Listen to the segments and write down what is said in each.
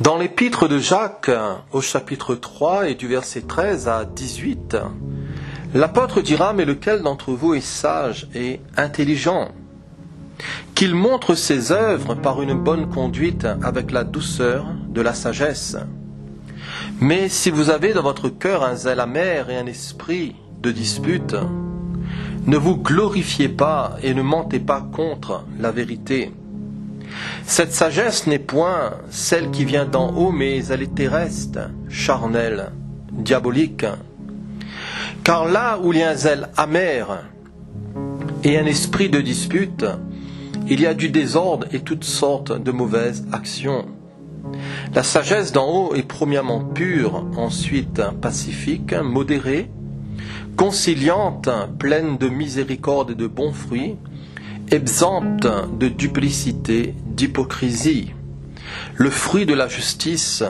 Dans l'épître de Jacques, au chapitre 3 et du verset 13 à 18, l'apôtre dira « Mais lequel d'entre vous est sage et intelligent ? Qu'il montre ses œuvres par une bonne conduite avec la douceur de la sagesse. Mais si vous avez dans votre cœur un zèle amer et un esprit de dispute, ne vous glorifiez pas et ne mentez pas contre la vérité. Cette sagesse n'est point celle qui vient d'en haut, mais elle est terrestre, charnelle, diabolique. Car là où il y a un zèle amer et un esprit de dispute, il y a du désordre et toutes sortes de mauvaises actions. La sagesse d'en haut est premièrement pure, ensuite pacifique, modérée, conciliante, pleine de miséricorde et de bons fruits, exempte de duplicité, d'hypocrisie. Le fruit de la justice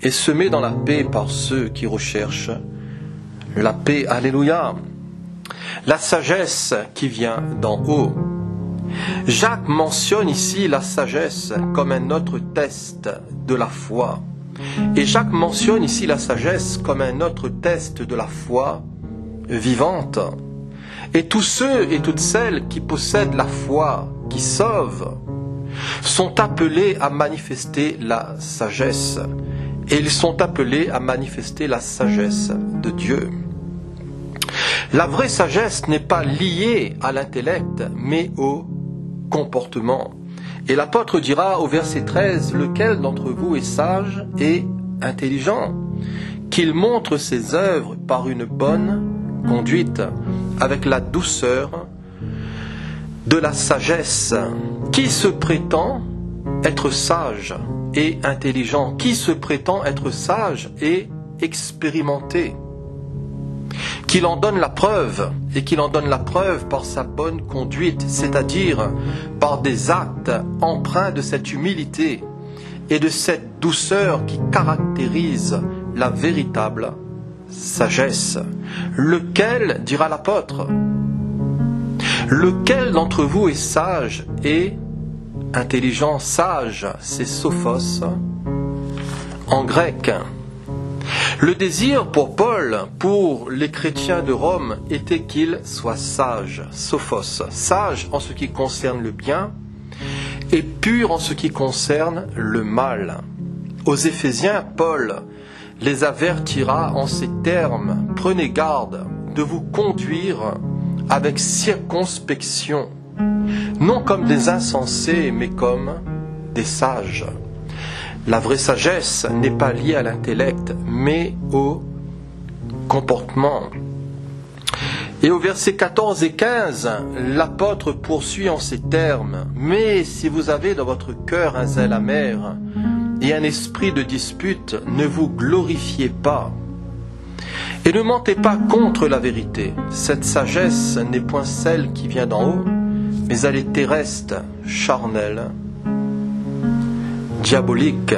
est semé dans la paix par ceux qui recherchent la paix. Alléluia. La sagesse qui vient d'en haut. Jacques mentionne ici la sagesse comme un autre test de la foi. Et Jacques mentionne ici la sagesse comme un autre test de la foi vivante. Et tous ceux et toutes celles qui possèdent la foi, qui sauvent, sont appelés à manifester la sagesse. Et ils sont appelés à manifester la sagesse de Dieu. La vraie sagesse n'est pas liée à l'intellect, mais au comportement. Et l'apôtre dira au verset 13, « Lequel d'entre vous est sage et intelligent ? Qu'il montre ses œuvres par une bonne conduite, avec la douceur de la sagesse. Qui se prétend être sage et intelligent? Qui se prétend être sage et expérimenté? Qu'il en donne la preuve, et qu'il en donne la preuve par sa bonne conduite, c'est-à-dire par des actes empreints de cette humilité et de cette douceur qui caractérise la véritable sagesse. Lequel, dira l'apôtre, lequel d'entre vous est sage et intelligent? Sage, c'est sophos en grec. Le désir pour Paul, pour les chrétiens de Rome, était qu'ils soient sages, sophos, sages en ce qui concerne le bien et purs en ce qui concerne le mal. Aux Éphésiens, Paul les avertira en ces termes: prenez garde de vous conduire avec circonspection, non comme des insensés, mais comme des sages. La vraie sagesse n'est pas liée à l'intellect, mais au comportement. Et au verset 14 et 15, l'apôtre poursuit en ces termes: mais si vous avez dans votre cœur un zèle amer et un esprit de dispute, ne vous glorifiez pas et ne mentez pas contre la vérité. Cette sagesse n'est point celle qui vient d'en haut, mais elle est terrestre, charnelle, diabolique.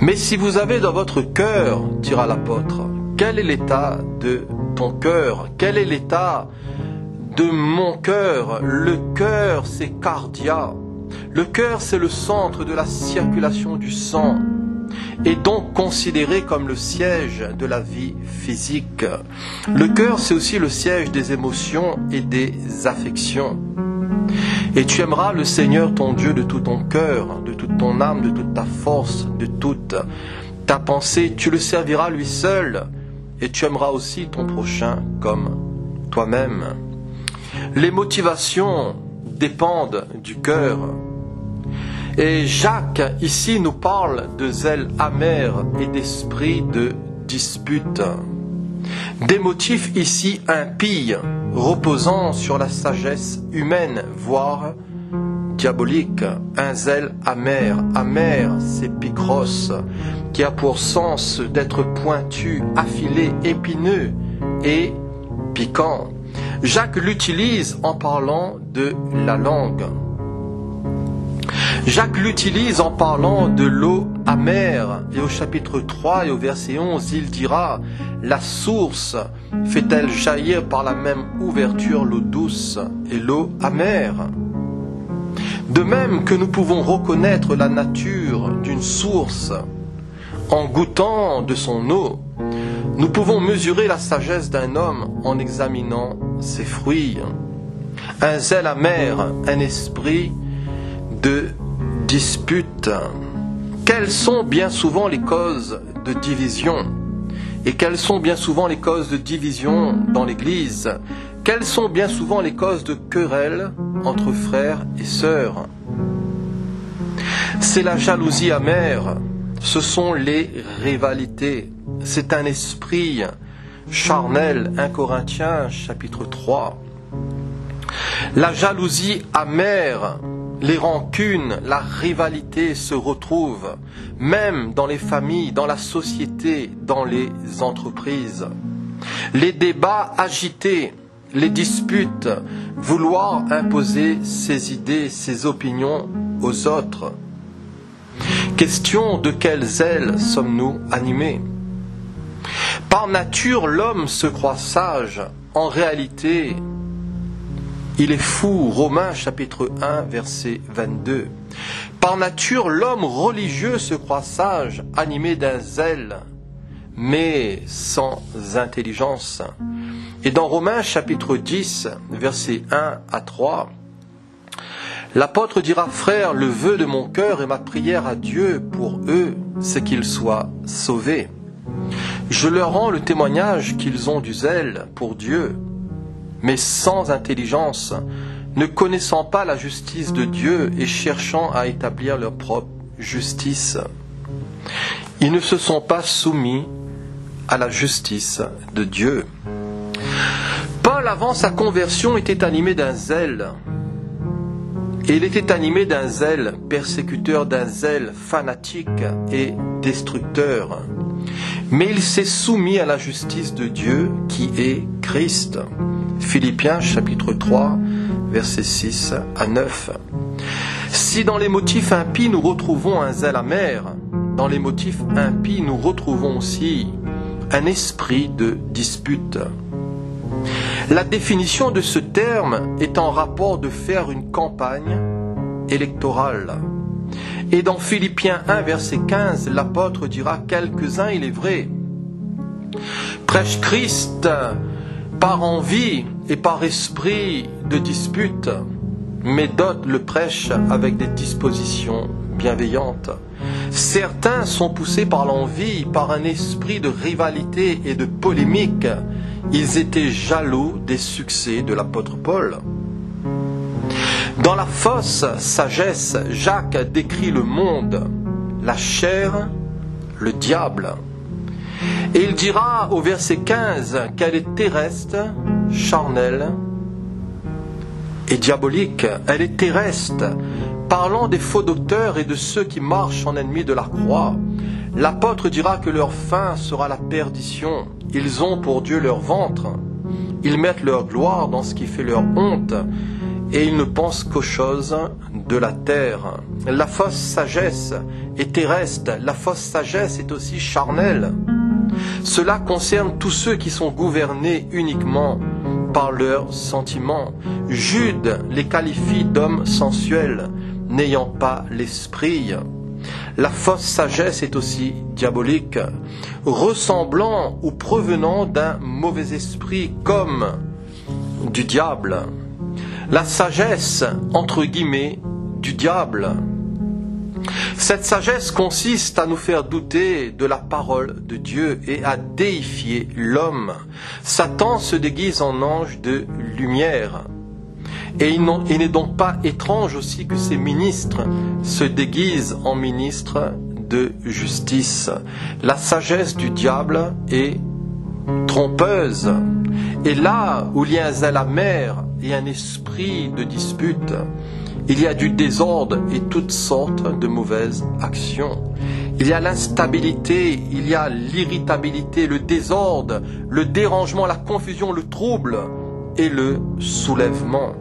Mais si vous avez dans votre cœur, dira l'apôtre, quel est l'état de ton cœur? Quel est l'état de mon cœur? Le cœur, c'est cardia. Le cœur, c'est le centre de la circulation du sang, et donc considéré comme le siège de la vie physique. Le cœur, c'est aussi le siège des émotions et des affections. Et tu aimeras le Seigneur ton Dieu de tout ton cœur, de toute ton âme, de toute ta force, de toute ta pensée. Tu le serviras lui seul, et tu aimeras aussi ton prochain comme toi-même. Les motivations dépendent du cœur. Et Jacques, ici, nous parle de zèle amer et d'esprit de dispute. Des motifs ici impies, reposant sur la sagesse humaine, voire diabolique. Un zèle amer. Amer, c'est picros, qui a pour sens d'être pointu, affilé, épineux et piquant. Jacques l'utilise en parlant de la langue. Jacques l'utilise en parlant de l'eau amère. Et au chapitre 3 et au verset 11, il dira: la source fait-elle jaillir par la même ouverture l'eau douce et l'eau amère? De même que nous pouvons reconnaître la nature d'une source en goûtant de son eau, nous pouvons mesurer la sagesse d'un homme en examinant ses fruits. Un zèle amer, un esprit de dispute. Quelles sont bien souvent les causes de division? Et quelles sont bien souvent les causes de division dans l'Église? Quelles sont bien souvent les causes de querelles entre frères et sœurs? C'est la jalousie amère, ce sont les rivalités, c'est un esprit charnel, 1 Corinthiens chapitre 3. La jalousie amère, les rancunes, la rivalité se retrouvent, même dans les familles, dans la société, dans les entreprises. Les débats agités, les disputes, vouloir imposer ses idées, ses opinions aux autres. Question: de quel zèle sommes-nous animés? Par nature, l'homme se croit sage. En réalité, il est fou. Romains chapitre 1, verset 22. Par nature, l'homme religieux se croit sage, animé d'un zèle, mais sans intelligence. Et dans Romains chapitre 10, versets 1 à 3, l'apôtre dira: frère, le vœu de mon cœur et ma prière à Dieu pour eux, c'est qu'ils soient sauvés. Je leur rends le témoignage qu'ils ont du zèle pour Dieu, mais sans intelligence, ne connaissant pas la justice de Dieu et cherchant à établir leur propre justice. Ils ne se sont pas soumis à la justice de Dieu. Paul, avant sa conversion, était animé d'un zèle. Et il était animé d'un zèle persécuteur, d'un zèle fanatique et destructeur. Mais il s'est soumis à la justice de Dieu qui est Christ. Philippiens chapitre 3, versets 6 à 9. Si dans les motifs impies nous retrouvons un zèle amer, dans les motifs impies nous retrouvons aussi un esprit de dispute. La définition de ce terme est en rapport de faire une campagne électorale. Et dans Philippiens 1, verset 15, l'apôtre dira: quelques-uns, il est vrai, prêchent Christ par envie et par esprit de dispute, mais d'autres le prêchent avec des dispositions bienveillantes. Certains sont poussés par l'envie, par un esprit de rivalité et de polémique. Ils étaient jaloux des succès de l'apôtre Paul. Dans la fausse sagesse, Jacques décrit le monde, la chair, le diable. Et il dira au verset 15 qu'elle est terrestre, charnelle et diabolique. Elle est terrestre, parlant des faux docteurs et de ceux qui marchent en ennemis de la croix. L'apôtre dira que leur fin sera la perdition. Ils ont pour Dieu leur ventre. Ils mettent leur gloire dans ce qui fait leur honte. Et ils ne pensent qu'aux choses de la terre. La fausse sagesse est terrestre. La fausse sagesse est aussi charnelle. Cela concerne tous ceux qui sont gouvernés uniquement par leurs sentiments. Jude les qualifie d'hommes sensuels, n'ayant pas l'esprit. La fausse sagesse est aussi diabolique, ressemblant ou provenant d'un mauvais esprit comme du diable. La sagesse, entre guillemets, du diable. Cette sagesse consiste à nous faire douter de la parole de Dieu et à déifier l'homme. Satan se déguise en ange de lumière. Et il n'est donc pas étrange aussi que ses ministres se déguisent en ministres de justice. La sagesse du diable est trompeuse. Et là où il y a un zèle amer et un esprit de dispute, il y a du désordre et toutes sortes de mauvaises actions. Il y a l'instabilité, il y a l'irritabilité, le désordre, le dérangement, la confusion, le trouble et le soulèvement.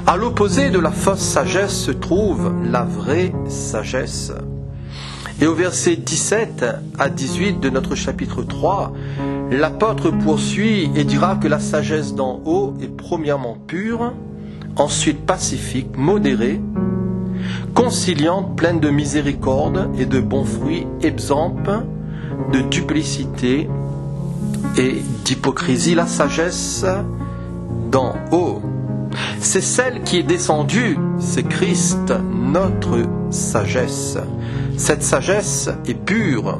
À l'opposé de la fausse sagesse se trouve la vraie sagesse. Et au verset 17 à 18 de notre chapitre 3, l'apôtre poursuit et dira que la sagesse d'en haut est premièrement pure, ensuite pacifique, modérée, conciliante, pleine de miséricorde et de bons fruits, exempte de duplicité et d'hypocrisie. La sagesse d'en haut, c'est celle qui est descendue, c'est Christ, notre sagesse. Cette sagesse est pure.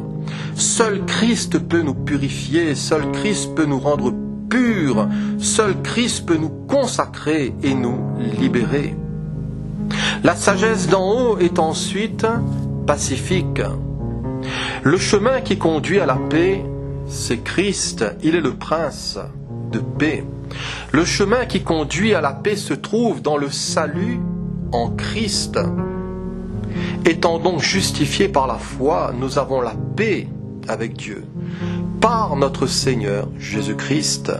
Seul Christ peut nous purifier, seul Christ peut nous rendre purs, seul Christ peut nous consacrer et nous libérer. La sagesse d'en haut est ensuite pacifique. Le chemin qui conduit à la paix, c'est Christ, il est le prince de paix. Le chemin qui conduit à la paix se trouve dans le salut en Christ. Étant donc justifiés par la foi, nous avons la paix avec Dieu. Par notre Seigneur Jésus-Christ,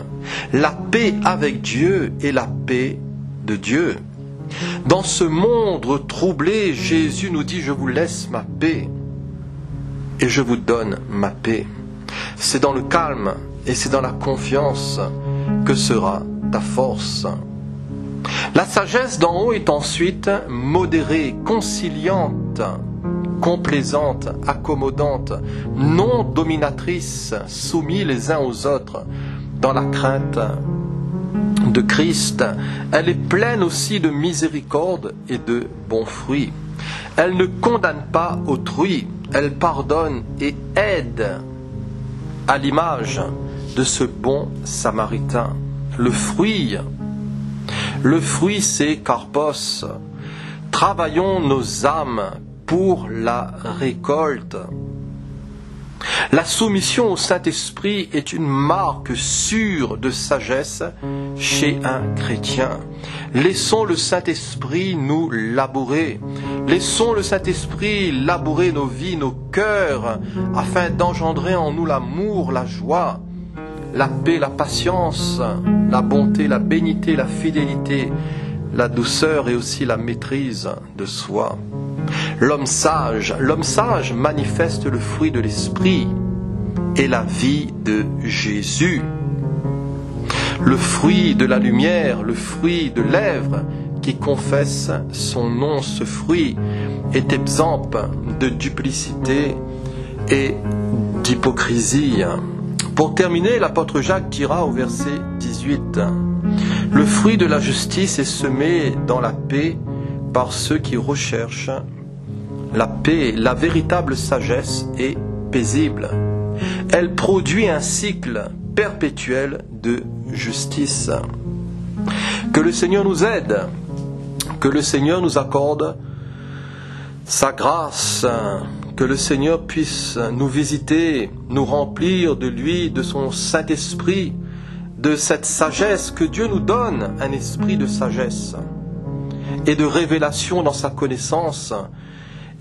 la paix avec Dieu est la paix de Dieu. Dans ce monde troublé, Jésus nous dit « Je vous laisse ma paix et je vous donne ma paix ». C'est dans le calme et c'est dans la confiance que sera ta force. La sagesse d'en haut est ensuite modérée, conciliante, complaisante, accommodante, non dominatrice, soumis les uns aux autres, dans la crainte de Christ. Elle est pleine aussi de miséricorde et de bons fruits. Elle ne condamne pas autrui, elle pardonne et aide à l'image de ce bon samaritain. Le fruit, c'est karpos. Travaillons nos âmes pour la récolte. La soumission au Saint-Esprit est une marque sûre de sagesse chez un chrétien. Laissons le Saint-Esprit nous labourer. Laissons le Saint-Esprit labourer nos vies, nos cœurs, afin d'engendrer en nous l'amour, la joie, la paix, la patience, la bonté, la bénité, la fidélité, la douceur et aussi la maîtrise de soi. L'homme sage manifeste le fruit de l'esprit et la vie de Jésus. Le fruit de la lumière, le fruit de lèvres qui confesse son nom, ce fruit est exempt de duplicité et d'hypocrisie. Pour terminer, l'apôtre Jacques dira au verset 18 « Le fruit de la justice est semé dans la paix par ceux qui recherchent la paix. La véritable sagesse est paisible. Elle produit un cycle perpétuel de justice. » Que le Seigneur nous aide, que le Seigneur nous accorde sa grâce, que le Seigneur puisse nous visiter, nous remplir de lui, de son Saint-Esprit, de cette sagesse que Dieu nous donne, un esprit de sagesse et de révélation dans sa connaissance,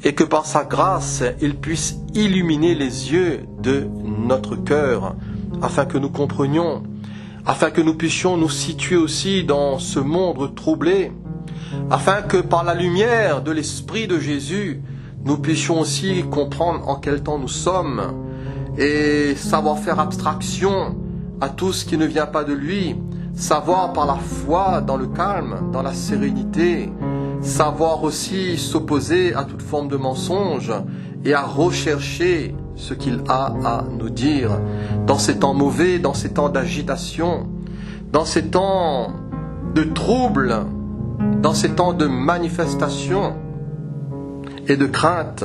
et que par sa grâce, il puisse illuminer les yeux de notre cœur, afin que nous comprenions, afin que nous puissions nous situer aussi dans ce monde troublé, afin que par la lumière de l'Esprit de Jésus, nous puissions aussi comprendre en quel temps nous sommes et savoir faire abstraction à tout ce qui ne vient pas de lui, savoir par la foi dans le calme, dans la sérénité, savoir aussi s'opposer à toute forme de mensonge et à rechercher ce qu'il a à nous dire dans ces temps mauvais, dans ces temps d'agitation, dans ces temps de trouble, dans ces temps de manifestation et de crainte.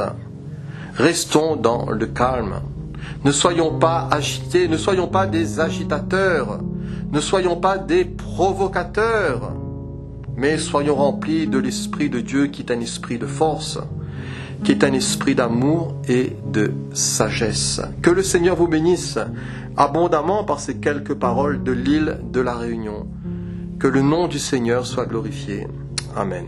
Restons dans le calme. Ne soyons pas agités, ne soyons pas des agitateurs, ne soyons pas des provocateurs, mais soyons remplis de l'Esprit de Dieu qui est un esprit de force, qui est un esprit d'amour et de sagesse. Que le Seigneur vous bénisse abondamment par ces quelques paroles de l'île de la Réunion. Que le nom du Seigneur soit glorifié. Amen.